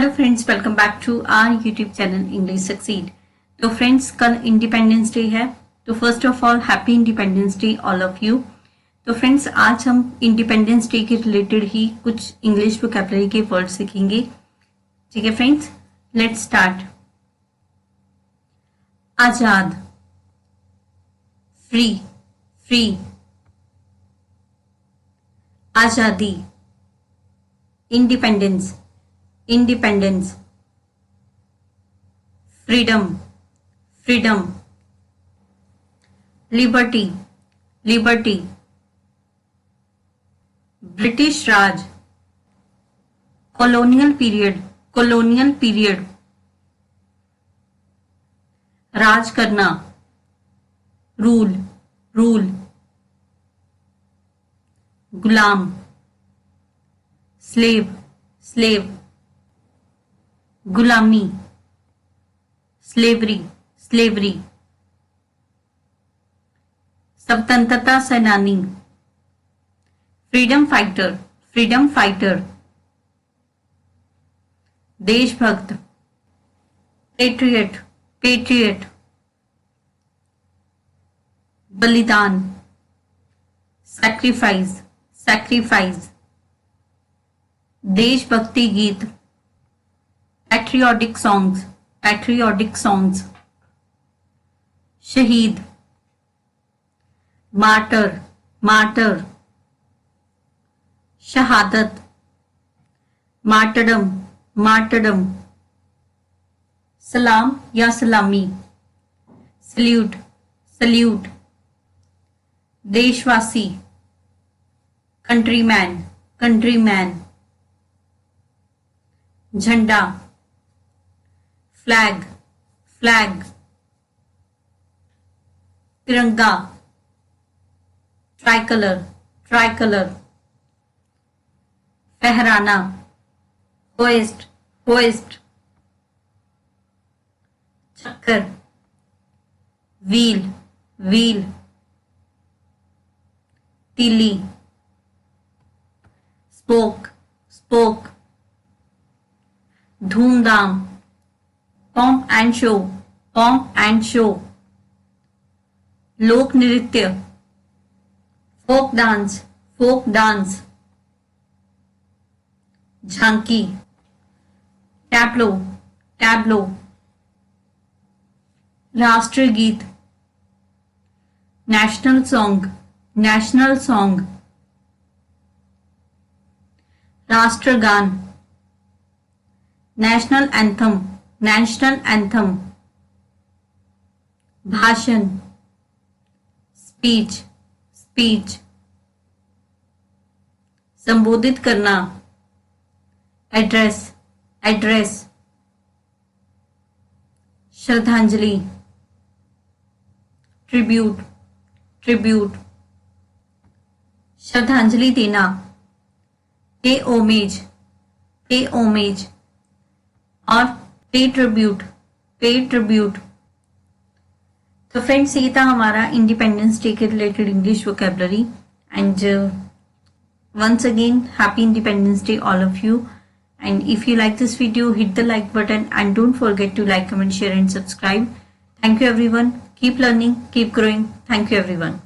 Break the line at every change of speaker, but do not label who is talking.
Hello friends, welcome back to our YouTube channel English succeed. तो friends, कल independence day है, तो first of all happy independence day all of you. तो friends, आज हम independence day के related ही कुछ इंग्लिश वोकैबुलरी के वर्ड सीखेंगे। ठीक है फ्रेंड्स, लेट्स स्टार्ट। आजाद, फ्री, फ्री। आजादी, independence, independence. Freedom, freedom. Liberty, liberty. British Raj, colonial period, colonial period. राज करना, रूल, रूल। गुलाम, स्लेव, स्लेव। गुलामी, स्लेवरी, स्लेवरी। स्वतंत्रता सेनानी, फ्रीडम फाइटर, फ्रीडम फाइटर। देशभक्त, पेट्रियट, पेट्रियट। बलिदान, सैक्रिफाइस, सैक्रिफाइस। देशभक्ति गीत, पैट्रियोटिक सॉन्ग्स, पैट्रियोटिक सॉन्ग्स। शहीद, मार्टर, मार्टर। शहादत, मार्टरडम, मार्टरडम। सलाम या सलामी, सल्यूट, सल्यूट। देशवासी, कंट्रीमैन, कंट्रीमैन। झंडा, flag, flag. Tiranga, tricolour, tricolour. फहराना, होइस्ट, होइस्ट। चक्कर, व्हील, व्हील। तीली, स्पोक, स्पोक। धूमधाम, pomp and show, pomp and show। लोक नृत्य, फोक डांस, फोक डांस। झांकी, टैब्लो, टैब्लो। राष्ट्रगीत, नेशनल सॉन्ग, नेशनल सॉन्ग। राष्ट्रगान, नेशनल एंथम, नेशनल एंथम। भाषण, स्पीच, स्पीच। संबोधित करना, एड्रेस, एड्रेस। श्रद्धांजलि, ट्रिब्यूट, ट्रिब्यूट। श्रद्धांजलि देना, पे ओमेज, पे ओमेज। और पे ट्रिब्यूट, पे ट्रिब्यूट। तो फ्रेंड्स, ये था हमारा इंडिपेंडेंस डे के related English vocabulary. And once again, happy Independence Day all of you. And if you like this video, hit the like button and don't forget to like, comment, share and subscribe. Thank you everyone. Keep learning, keep growing. Thank you everyone.